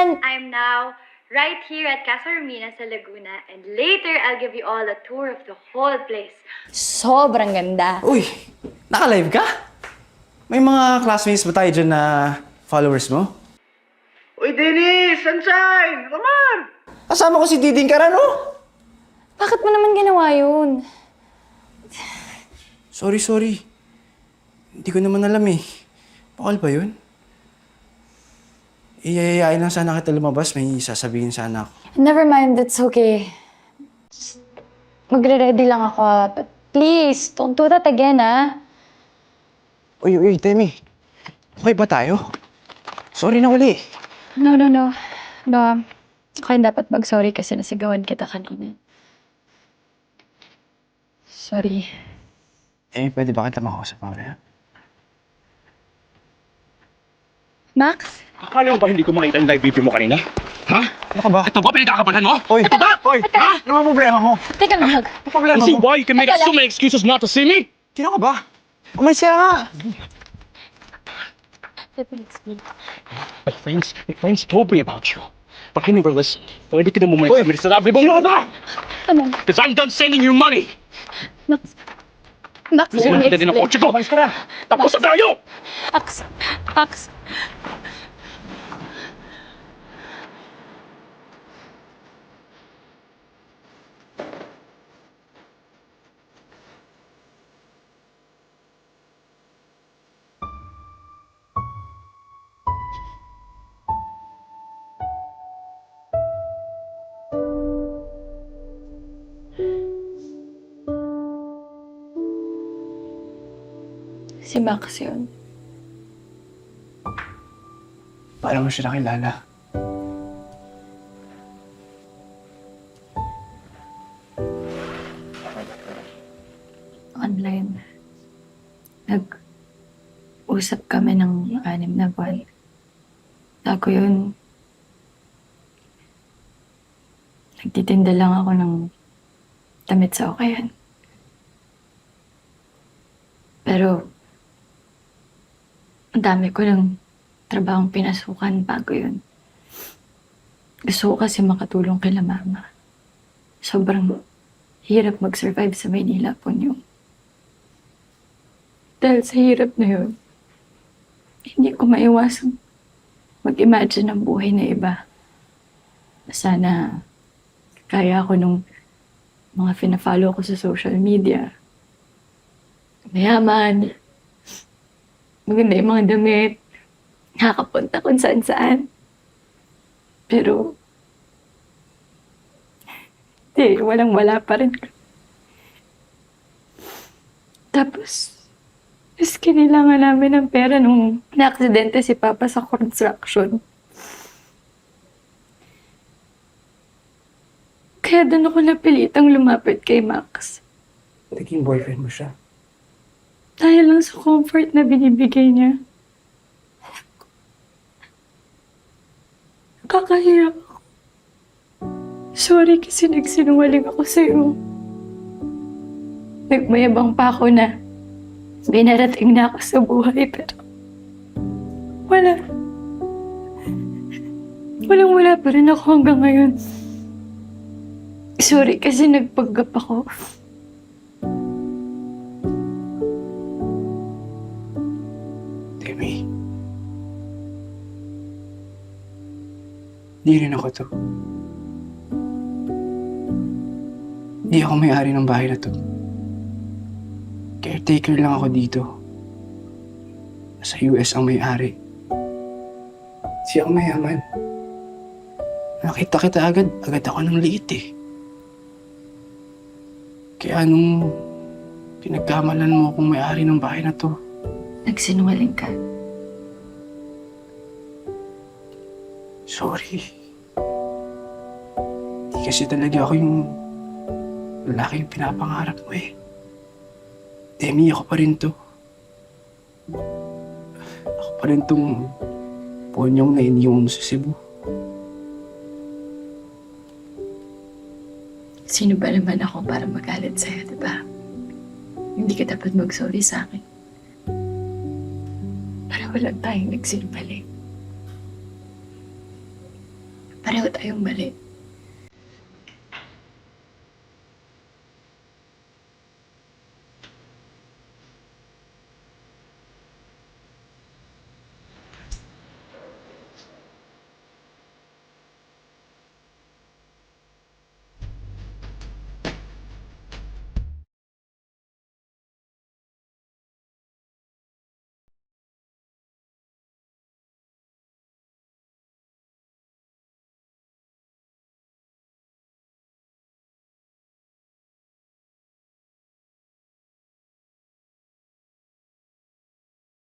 naman! I'm now right here at Casa Romina sa Laguna, and later I'll give you all a tour of the whole place. Sobrang ganda. Uy, naka-live ka? May mga classmates ba tayo dyan na followers mo? Uy, Dennis! Sunshine! Come on! Kasama ko si Diding Karano. Bakit mo naman ginawa yun? Sorry. Hindi ko naman alam eh. Bawal ba yun? Iyayain lang sana kita lumabas. May sasabihin sana ako. Never mind, that's okay. Magre-ready lang ako. But please, don't do that again, ah. Uy, Demi. Okay ba tayo? Sorry na uli. No. Okay, dapat mag-sorry kasi nasigawan kita kanina. Sorry. Pwede ba kita makausap mamaya? Max? Akala mo ba hindi ko makita yung live video mo kanina? Ha? Ano ka ba? Ito ba pinagkakabalan mo? Uy! Ito ba? Uy! Ano ba problema mo? Teka lang. Ano problema You see mo? why you can make up so many excuses not to see me? Sino ka ba? Umalis ka nga! My friends told me about you. But I never listened. Pwede ka na mo may Uy! kami sa sabi mong nota! Ano? Because I'm done sending you money! Max, let Kasi me nakita din ang explain. kotse ko! Umalis ka na! Tapos na tayo! Max. Si Max yun. Paano mo siya nakilala? Online. Nag-usap kami ng 6 na buwan. Bago yun, nagtitinda lang ako ng damit sa okayan. Pero, ang dami ko ng trabahong pinasukan bago yun. Gusto ko kasi makatulong kila mama. Sobrang hirap mag-survive sa Maynila po niyo. Dahil sa hirap na yun, hindi ko maiwasang mag-imagine ng buhay na iba. Sana kaya ako nung mga fina-follow ko sa social media. Mayaman, maganda yung mga damit, nakakapunta kung saan-saan. Pero, walang-wala pa rin. Tapos, kailangan namin ng pera nung na-aksidente si Papa sa construction. Kaya doon ako napilitang lumapit kay Max. Naging boyfriend mo siya. Dahil lang sa comfort na binibigay niya. Kakahiya ako. Sorry kasi nagsinungaling ako sa'yo. Nagmayabang pa ako na binarating na ako sa buhay, pero wala. Walang-wala pa rin ako hanggang ngayon. Sorry kasi nagpanggap ako. Demi. Hindi rin ako to. Hindi ako may-ari ng bahay na to. Caretaker lang ako dito. Sa US ang may-ari. Siya ang mayaman. Nakita kita agad ako ng liit eh. Kaya nung pinagkamalan mo akong may-ari ng bahay na to, Nagsinungaling ka. sorry. Di kasi talaga ako yung lalaking pinapangarap mo eh. Demi, ako pa rin to. Ako pa rin tong ponyong na iniwan mo sa Cebu. Sino ba naman ako para magalit sa'yo, di ba? Hindi ka dapat mag-sorry sa akin. Para walang tayong nagsinungaling. pareho tayong mali.